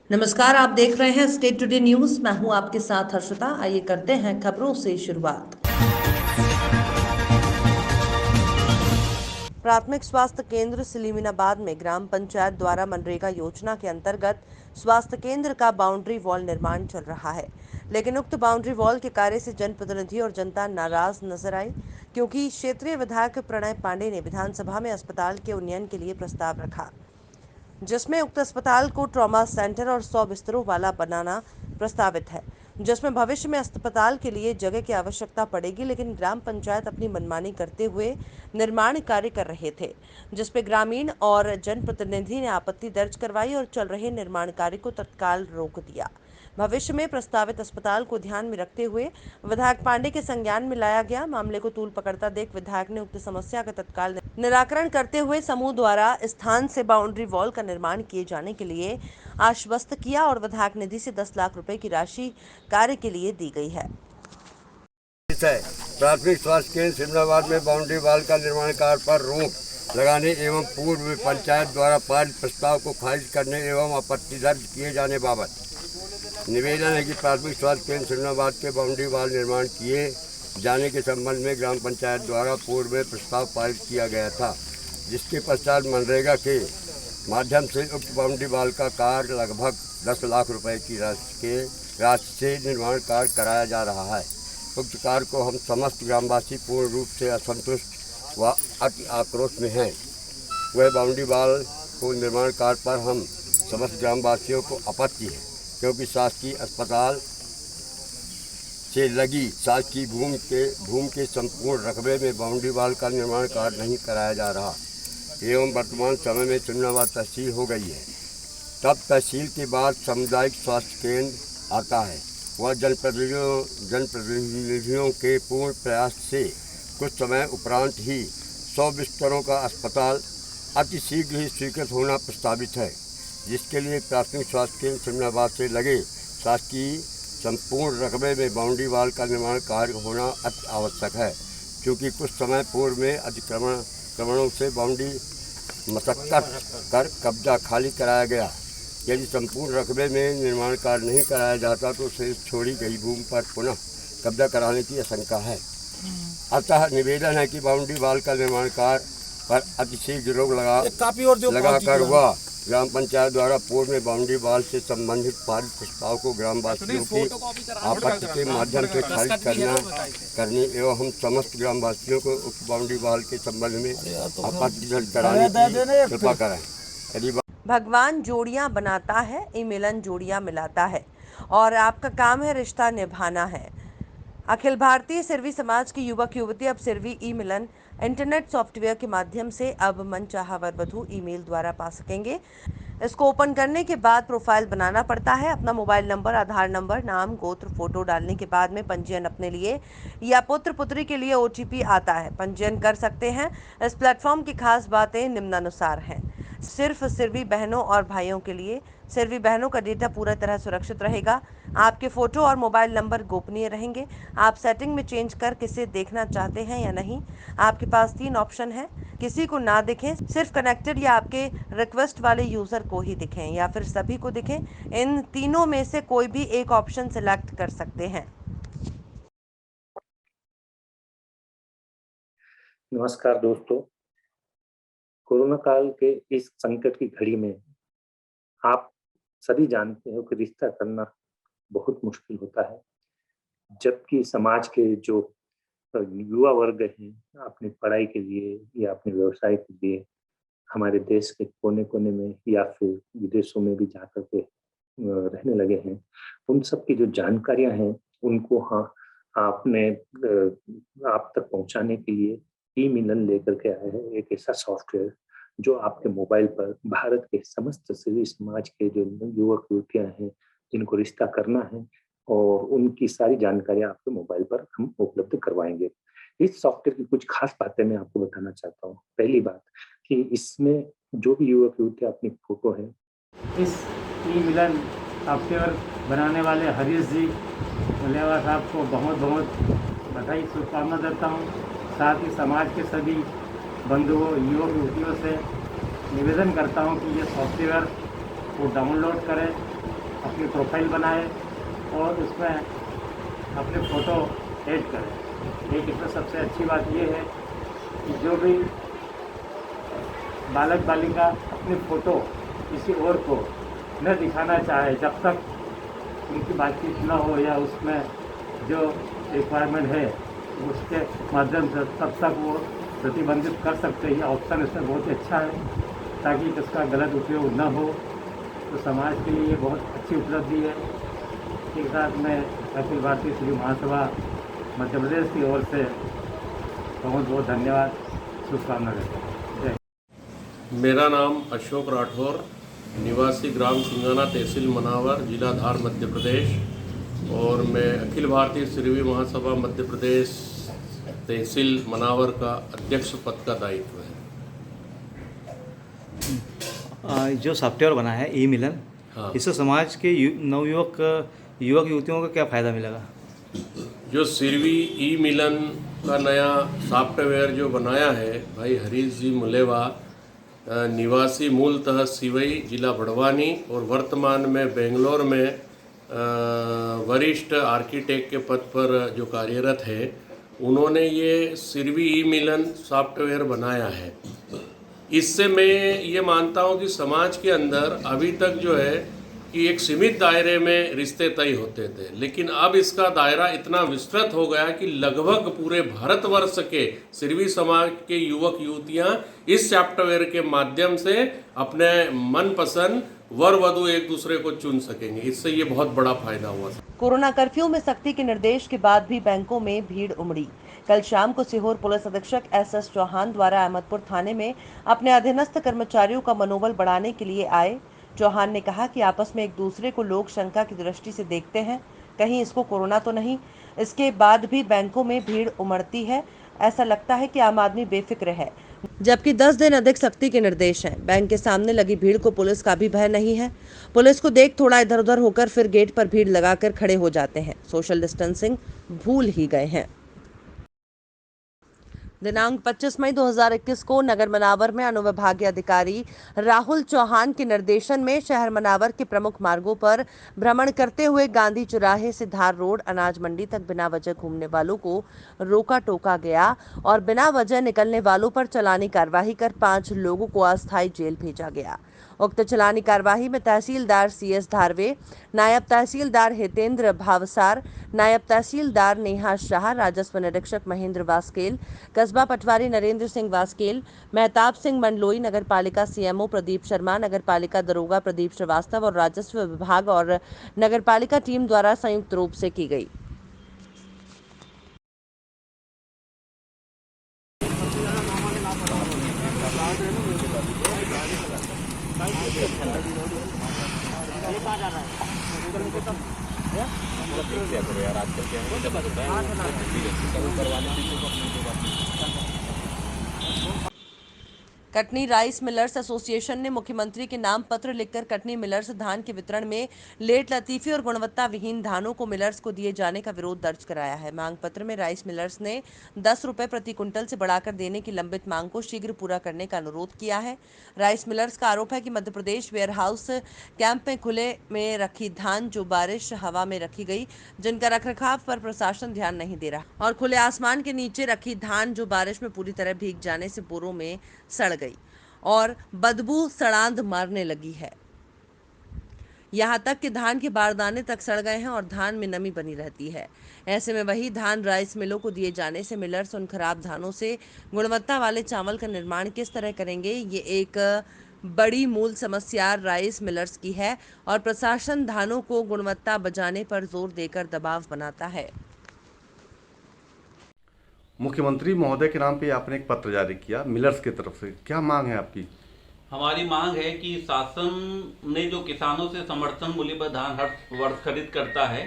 नमस्कार, आप देख रहे हैं स्टेट टुडे न्यूज। मैं हूं आपके साथ हर्षिता। आइए करते हैं खबरों से शुरुआत। प्राथमिक स्वास्थ्य केंद्र सलीमीनाबाद में ग्राम पंचायत द्वारा मनरेगा योजना के अंतर्गत स्वास्थ्य केंद्र का बाउंड्री वॉल निर्माण चल रहा है, लेकिन उक्त बाउंड्री वॉल के कार्य से जनप्रतिनिधि और जनता नाराज नजर आई, क्योंकि क्षेत्रीय विधायक प्रणय पांडे ने विधानसभा में अस्पताल के उन्नयन के लिए प्रस्ताव रखा, जिसमें उक्त अस्पताल को ट्रॉमा सेंटर और 100 बिस्तरों वाला बनाना प्रस्तावित है, जिसमें भविष्य में अस्पताल के लिए जगह की आवश्यकता पड़ेगी, लेकिन ग्राम पंचायत अपनी मनमानी करते हुए निर्माण कार्य कर रहे थे, जिस पर ग्रामीण और जनप्रतिनिधि ने आपत्ति दर्ज करवाई और चल रहे निर्माण कार्य को तत्काल रोक दिया। भविष्य में प्रस्तावित अस्पताल को ध्यान में रखते हुए विधायक पांडे के संज्ञान में लाया गया। मामले को तूल पकड़ता देख विधायक ने उक्त समस्या का तत्काल निराकरण करते हुए समूह द्वारा स्थान से बाउंड्री वॉल का निर्माण किए जाने के लिए आश्वस्त किया और विधायक निधि से 10 लाख रुपए की राशि कार्य के लिए दी गई है। प्राथमिक स्वास्थ्य केंद्र सिमराबाद में बाउंड्री वॉल का निर्माण कार्य पर रोक लगाने एवं पूर्व में पंचायत द्वारा पारित प्रस्ताव को खारिज करने एवं आपत्ति दर्ज किए जाने बाबत निवेदन है कि प्राथमिक स्वास्थ्य केंद्र सिमराबाद के बाउंड्री वॉल निर्माण किए जाने के संबंध में ग्राम पंचायत द्वारा पूर्व में प्रस्ताव पारित किया गया था, जिसके पश्चात मनरेगा के माध्यम से उक्त बाउंड्री वॉल का कार्य लगभग 10 लाख रुपए की राशि से निर्माण कार्य कराया जा रहा है। उक्त कार्य को हम समस्त ग्रामवासी पूर्ण रूप से असंतुष्ट व अति आक्रोश में हैं। वह बाउंड्री वॉल को निर्माण कार्य पर हम समस्त ग्रामवासियों को आपत्ति है, क्योंकि शासकीय अस्पताल से लगी शासकीय भूमि के संपूर्ण रकबे में बाउंड्री वॉल का निर्माण कार्य नहीं कराया जा रहा एवं वर्तमान समय में सिमराबाद तहसील हो गई है। तब तहसील के बाद सामुदायिक स्वास्थ्य केंद्र आता है। वह जनप्रतिनिधियों के पूर्ण प्रयास से कुछ समय उपरांत ही 100 बिस्तरों का अस्पताल अति शीघ्र ही स्वीकृत होना प्रस्तावित है, जिसके लिए प्राथमिक स्वास्थ्य केंद्र सिमराबाद से लगे शासकीय संपूर्ण रकबे में बाउंड्री वॉल का निर्माण कार्य होना अति आवश्यक है, क्योंकि कुछ समय पूर्व में अतिक्रमणों से बाउंड्री मशक्कत कर कब्जा खाली कराया गया। यदि संपूर्ण रकबे में निर्माण कार्य नहीं कराया जाता तो शेष छोड़ी गई भूमि पर पुनः कब्जा कराने की आशंका है। अतः निवेदन है कि बाउंड्री वॉल का निर्माण कार्य पर अतिशीघ्र रोक लगाकर वह ग्राम पंचायत द्वारा पूर्व में बाउंड्री वॉल से संबंधित पारित प्रस्ताव को ग्रामवासियों की आपत्ति के माध्यम से खारिज करने एवं हम समस्त ग्रामवासियों को उक्त बाउंड्री वॉल के संबंध में आपत्ति दर्ज कराने की कृपा करें। भगवान जोड़ियां बनाता है, ई मिलन जोड़ियां मिलाता है और आपका काम है रिश्ता निभाना है। अखिल भारतीय सिरवी समाज की युवक युवती अब सिरवी ई मिलन इंटरनेट सॉफ्टवेयर के माध्यम से अब मनचाहा वर वधु ईमेल द्वारा पा सकेंगे। इसको ओपन करने के बाद प्रोफाइल बनाना पड़ता है। अपना मोबाइल नंबर, आधार नंबर, नाम, गोत्र, फोटो डालने के बाद में पंजीयन अपने लिए या पुत्र पुत्री के लिए OTP आता है। पंजीयन कर सकते हैं। इस प्लेटफॉर्म की खास बातें निम्नानुसार हैं। सिर्फ सिरवी बहनों और भाइयों के लिए। सिरवी बहनों का डेटा पूरा तरह सुरक्षित रहेगा। आपके फोटो और मोबाइल नंबर गोपनीय रहेंगे। आप सेटिंग में चेंज कर किसे देखना चाहते हैं या नहीं। आपके पास 3 ऑप्शन है, किसी को ना दिखें, सिर्फ कनेक्टेड या आपके रिक्वेस्ट वाले यूजर को ही दिखें, या फिर सभी को दिखें। इन तीनों में से कोई भी एक ऑप्शन सिलेक्ट कर सकते हैं। नमस्कार दोस्तों, कोरोना काल के इस संकट की घड़ी में आप सभी जानते हो कि रिश्ता करना बहुत मुश्किल होता है, जबकि समाज के जो युवा वर्ग हैं अपनी पढ़ाई के लिए या अपने व्यवसाय के लिए हमारे देश के कोने-कोने में या फिर विदेशों में भी जाकर के रहने लगे हैं। उन सब की जो जानकारियां हैं उनको आपने आप तक पहुंचाने के लिए ई-मिलन लेकर के आए हैं, एक ऐसा सॉफ्टवेयर जो आपके मोबाइल पर भारत के समस्त सिविल समाज के जो युवक युवतियां हैं जिनको रिश्ता करना है और उनकी सारी जानकारियां आपके मोबाइल पर हम उपलब्ध करवाएंगे। इस सॉफ्टवेयर की कुछ खास बातें मैं आपको बताना चाहता हूँ। पहली बात कि इसमें जो भी युवक युवतियां अपनी फोटो है, इस ई-मिलन सॉफ्टवेयर बनाने वाले हरीश जी मलेवा साहब को बहुत बहुत बधाई शुभकामना देता हूँ। साथ ही समाज के सभी बंधुओं युवक युवतियों से निवेदन करता हूँ कि ये सॉफ्टवेयर को डाउनलोड करें अपनी प्रोफाइल बनाए और उसमें अपने फ़ोटो ऐड करें। एक इसमें सबसे अच्छी बात ये है कि जो भी बालक बालिका अपनी फ़ोटो किसी और को न दिखाना चाहे, जब तक उनकी बातचीत न हो या उसमें जो रिक्वायरमेंट है उसके माध्यम से तब तक वो प्रतिबंधित कर सकते हैं। ऑप्शन इसमें बहुत अच्छा है ताकि इसका गलत उपयोग न हो। तो समाज के लिए ये बहुत अच्छी उपलब्धि है। एक साथ में अखिल भारतीय श्री महासभा मध्य प्रदेश की ओर से बहुत बहुत धन्यवाद, शुभकामना देता हूँ। जय। मेरा नाम अशोक राठौर, निवासी ग्राम सिंगाना, तहसील मनावर, जिला धार, मध्य प्रदेश। और मैं अखिल भारतीय श्रीवी महासभा मध्य प्रदेश तहसील मनावर का अध्यक्ष पद का दायित्व है। जो सॉफ्टवेयर बना है ई मिलन, हाँ। इससे समाज के नवयुवक युवक युवतियों को क्या फ़ायदा मिलेगा? जो सिरवी ई मिलन का नया सॉफ्टवेयर जो बनाया है भाई हरीश जी मुलेवा, निवासी मूलतः सिवई, जिला बड़वानी, और वर्तमान में बेंगलोर में वरिष्ठ आर्किटेक्ट के पद पर जो कार्यरत है, उन्होंने ये सिरवी ई मिलन सॉफ्टवेयर बनाया है। इससे मैं ये मानता हूँ कि समाज के अंदर अभी तक जो है कि एक सीमित दायरे में रिश्ते तय होते थे, लेकिन अब इसका दायरा इतना विस्तृत हो गया कि लगभग पूरे भारतवर्ष के सिरवी समाज के युवक युवतियाँ इस सॉफ्टवेयर के माध्यम से अपने मनपसंद वर वधु एक दूसरे को चुन सकेंगे। इससे ये बहुत बड़ा फायदा हुआ। कोरोना कर्फ्यू में सख्ती के निर्देश के बाद भी बैंकों में भीड़ उमड़ी। कल शाम को सीहोर पुलिस अधीक्षक एस चौहान द्वारा अहमदपुर थाने में अपने अधीनस्थ कर्मचारियों का मनोबल बढ़ाने के लिए आए। चौहान ने कहा कि आपस में एक दूसरे को लोग शंका की दृष्टि से देखते हैं, कहीं इसको कोरोना तो नहीं। इसके बाद भी बैंकों में भीड़ उमड़ती है, ऐसा लगता है कि आम आदमी बेफिक्र है, जबकि 10 दिन अधिक सख्ती के निर्देश हैं। बैंक के सामने लगी भीड़ को पुलिस का भी भय नहीं है। पुलिस को देख थोड़ा इधर उधर होकर फिर गेट पर भीड़ लगाकर खड़े हो जाते हैं। सोशल डिस्टेंसिंग भूल ही गए हैं। दिनांक 25 मई 2021 को नगर मनावर में अनुविभागीय अधिकारी राहुल चौहान के निर्देशन में शहर मनावर के प्रमुख मार्गों पर भ्रमण करते हुए गांधी चौराहे से धार रोड अनाज मंडी तक बिना वजह घूमने वालों को रोका टोका गया और बिना वजह निकलने वालों पर चालानी कार्रवाई कर 5 लोगों को अस्थायी जेल भेजा गया। उक्त चालानी कार्रवाई में तहसीलदार CS धारवे, नायब तहसीलदार हितेंद्र भावसार, नायब तहसीलदार नेहा शाह, राजस्व निरीक्षक महेंद्र वास्केल, कस्बा पटवारी नरेंद्र सिंह वास्केल, मेहताब सिंह मंडलोई, नगर पालिका CMO प्रदीप शर्मा, नगर पालिका दरोगा प्रदीप श्रीवास्तव और राजस्व विभाग और नगर पालिका टीम द्वारा संयुक्त रूप से की गई। कटनी राइस मिलर्स एसोसिएशन ने मुख्यमंत्री के नाम पत्र लिखकर कटनी मिलर्स धान के वितरण में लेट लतीफी और गुणवत्ता विहीन धानों को मिलर्स को दिए जाने का विरोध दर्ज कराया है। मांग पत्र में राइस मिलर्स ने 10 रुपए प्रति कुंटल से बढ़ाकर देने की लंबित मांग को शीघ्र पूरा करने का अनुरोध किया है। राइस मिलर्स का आरोप है कि मध्य प्रदेश वेयरहाउस कैंप में खुले में रखी धान जो बारिश हवा में रखी गई, जिनका रखरखाव पर प्रशासन ध्यान नहीं दे रहा, और खुले आसमान के नीचे रखी धान जो बारिश में पूरी तरह भीग जाने से बोरों में सड़ गई और बदबू सड़ांध मारने लगी है। यहाँ तक कि धान के बारदाने तक सड़ गए हैं और धान में नमी बनी रहती है। ऐसे में वही धान राइस मिलों को दिए जाने से मिलर्स उन खराब धानों से गुणवत्ता वाले चावल का निर्माण किस तरह करेंगे, ये एक बड़ी मूल समस्या राइस मिलर्स की है और प्रशासन धानों को गुणवत्ता बचाने पर जोर देकर दबाव बनाता है। मुख्यमंत्री महोदय के नाम पे आपने एक पत्र जारी किया मिलर्स की तरफ से, क्या मांग है आपकी? हमारी मांग है कि शासन ने जो किसानों से समर्थन मूल्य पर धान हर वर्ष खरीद करता है,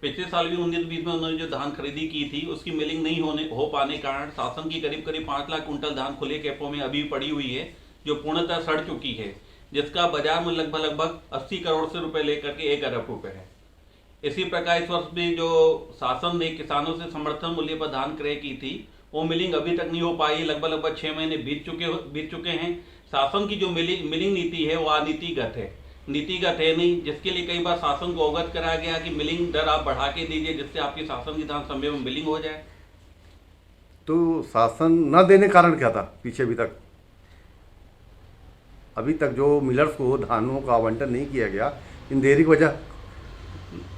पिछले साल भी 19-20 में उन्होंने जो धान खरीदी की थी उसकी मिलिंग नहीं हो पाने के कारण शासन की करीब 5 लाख कुंटल धान खुले कैपों में अभी पड़ी हुई है जो पूर्णतः सड़ चुकी है, जिसका बाजार में लगभग 80 करोड़ से रुपए लेकर के 1 अरब रुपए है। इसी प्रकार इस वर्ष भी जो शासन ने किसानों से समर्थन मूल्य पर धान क्रय की थी वो मिलिंग अभी तक नहीं हो पाई। लगभग 6 महीने बीत चुके हैं। शासन की जो मिलिंग नीति है वो अनीतिगत है। नीतिगत है नहीं, जिसके लिए कई बार शासन को अवगत कराया गया कि मिलिंग दर आप बढ़ा के दीजिए जिससे आपकी शासन की धान समय में मिलिंग हो जाए। तो शासन न देने कारण क्या था पीछे अभी तक जो मिलर्स को धानों का आवंटन नहीं किया गया, इन देरी की वजह?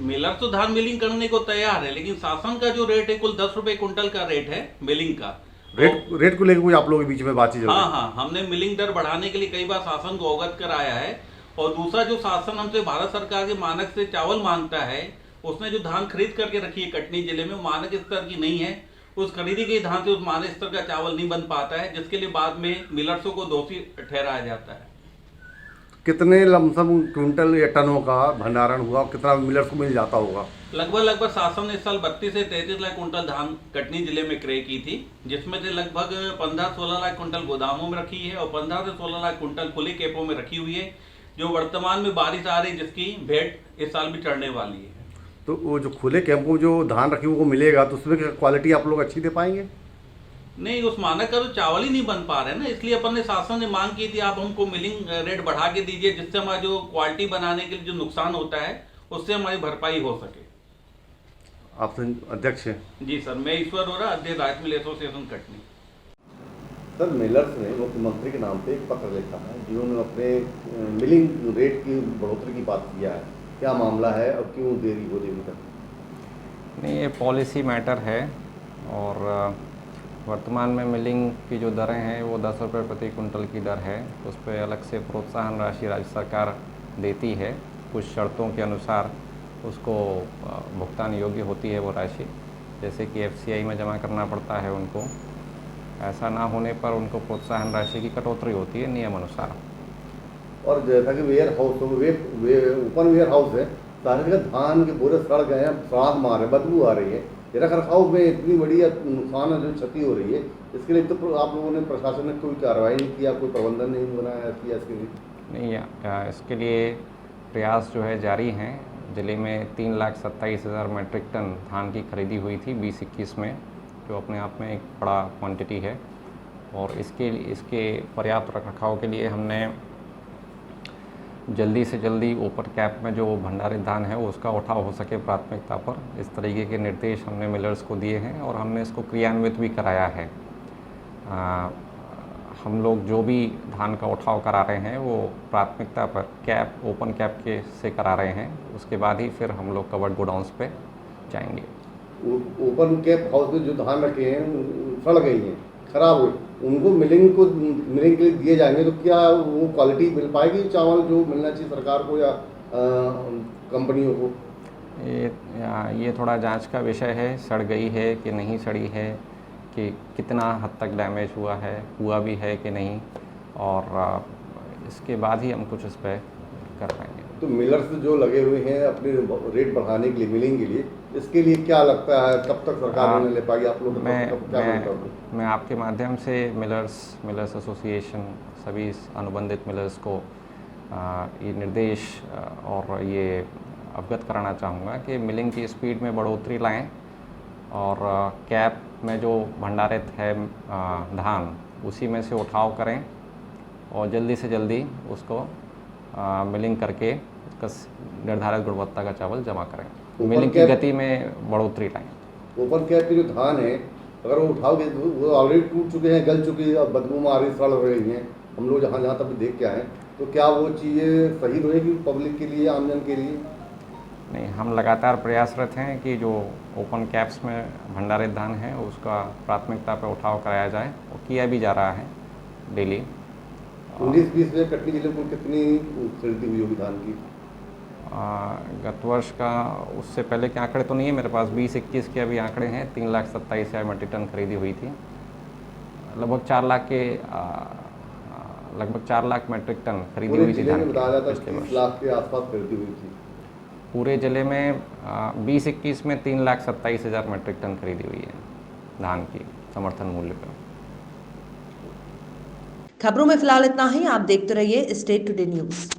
मिलर तो धान मिलिंग करने को तैयार है, लेकिन शासन का जो रेट है कुल 10 रुपए कुंटल का रेट है मिलिंग का। रेट को लेकर कोई आप लोगों के बीच में बातचीत चल रही है? हाँ, हमने मिलिंग दर बढ़ाने के लिए कई बार शासन को अवगत कराया है। और दूसरा, जो शासन हमसे भारत सरकार के मानक से चावल मांगता है, उसने जो धान खरीद करके रखी है कटनी जिले में, मानक स्तर की नहीं है। उस खरीदी गई धान से उस मानक स्तर का चावल नहीं बन पाता है, जिसके लिए बाद में मिलर्सों को दोषी ठहराया जाता है। कितने लमसम क्विंटल या टनों का भंडारण हुआ, कितना मिलर्स को मिल जाता होगा? लगभग शासन ने इस साल 32 से 33 लाख कुंटल धान कटनी जिले में क्रय की थी, जिसमें से लगभग 15-16 लाख कुंटल गोदामों में रखी है और 15 से 16 लाख कुंटल खुले कैपों में रखी हुई है, जो वर्तमान में बारिश आ रही जिसकी भेंट इस साल भी चढ़ने वाली है। तो वो जो खुले कैंपों में जो धान रखी वो मिलेगा, तो उसमें क्वालिटी आप लोग अच्छी दे पाएंगे? नहीं, उस मानक का तो चावल ही नहीं बन पा रहे ना, इसलिए अपन ने शासन ने मांग की थी आप हमको मिलिंग रेट बढ़ा के दीजिए, जिससे हमारा जो क्वालिटी बनाने के लिए जो नुकसान होता है उससे हमारी भरपाई हो सके। आप अध्यक्ष हैं? जी सर, मैं ईश्वर हो रहा, अध्यक्ष rice mill association Katni. Sir, millers ने मुख्यमंत्री के नाम पे एक पत्र लिखा है जिन्होंने अपने मिलिंग रेट की बढ़ोतरी की बात किया है, क्या मामला है और क्यों देरी हो रही है? नहीं, ये पॉलिसी मैटर है और वर्तमान में मिलिंग की जो दरें हैं वो 10 रुपये प्रति कुंटल की दर है। उस पर अलग से प्रोत्साहन राशि राज्य सरकार देती है, कुछ शर्तों के अनुसार उसको भुगतान योग्य होती है वो राशि, जैसे कि FCI में जमा करना पड़ता है उनको। ऐसा ना होने पर उनको प्रोत्साहन राशि की कटौती होती है नियम अनुसार। और जैसा कि warehouse open warehouse है, सारे जगह धान के पूरे सड़ गए हैं, सड़ाक मार है, बदबू आ रही है, रख रखाव में इतनी बड़ी नुकसान है, जो क्षति हो रही है, इसके लिए तो आप लोगों ने, प्रशासन ने कोई कार्रवाई नहीं किया, कोई प्रबंधन नहीं बनाया किया इसके लिए? नहीं, इसके लिए प्रयास जो है जारी हैं। ज़िले में 3,27,000 मैट्रिक टन धान की खरीदी हुई थी 20-21 में, जो अपने आप में एक बड़ा क्वांटिटी है। और इसके पर्याप्त रखरखाव के लिए हमने जल्दी से जल्दी ओपन कैप में जो भंडारित धान है उसका उठाव हो सके प्राथमिकता पर, इस तरीके के निर्देश हमने मिलर्स को दिए हैं और हमने इसको क्रियान्वित भी कराया है। हम लोग जो भी धान का उठाव करा रहे हैं वो प्राथमिकता पर कैप, ओपन कैप के से करा रहे हैं, उसके बाद ही फिर हम लोग कवर्ड गोडाउंस पे जाएंगे। ओपन कैप हाउस में जो धान रखे हैं सड़ गई हैं, खराब हुई, उनको मिलिंग के लिए दिए जाएंगे, तो क्या वो क्वालिटी मिल पाएगी चावल जो मिलना चाहिए सरकार को या कंपनियों को? ये थोड़ा जांच का विषय है, सड़ गई है कि नहीं सड़ी है, कि कितना हद तक डैमेज हुआ भी है कि नहीं, और इसके बाद ही हम कुछ इस पर कर पाएंगे। तो मिलर्स जो लगे हुए हैं अपने रेट बढ़ाने के लिए, मिलिंग के लिए, इसके लिए क्या लगता है कब तक सरकार ने ले पाएगी? आप लोग मैं आपके माध्यम से मिलर्स एसोसिएशन, सभी अनुबंधित मिलर्स को ये निर्देश और ये अवगत कराना चाहूँगा कि मिलिंग की स्पीड में बढ़ोतरी लाएं और कैप में जो भंडारित है धान उसी में से उठाव करें और जल्दी से जल्दी उसको मिलिंग करके उसका निर्धारित गुणवत्ता का चावल जमा करें। मिलिंग की गति में बढ़ोतरी लाएं। ओपन कैप के जो धान है अगर वो उठाओगे तो वो ऑलरेडी टूट चुके हैं, गल चुकी है, बदबू में आ रही, सड़ रही हैं, हम लोग जहाँ तक देख के आए, तो क्या वो चीज़ें सही रहेगी पब्लिक के लिए, आमजन के लिए? नहीं, हम लगातार प्रयासरत हैं कि जो ओपन कैप्स में भंडारित धान है उसका प्राथमिकता पर उठाव कराया जाए, और किया भी जा रहा है डेली। 19-20 में कटनी जिले में कितनी खरीदी हुई होगी धान की? गत वर्ष का, उससे पहले के आंकड़े तो नहीं है मेरे पास, 20-21 के अभी आंकड़े हैं। 3,27,000 मैट्रिक टन खरीदी हुई थी। लगभग 4 लाख मैट्रिक टन खरीदी हुई थी धान की। बताया जाता है 30 लाख के आसपास खरीदी हुई थी पूरे जिले में। 20-21 में 3,27,000 मैट्रिक टन खरीदी हुई है धान की समर्थन मूल्य पर। खबरों में फिलहाल इतना ही। आप देखते रहिए स्टेट टुडे न्यूज़।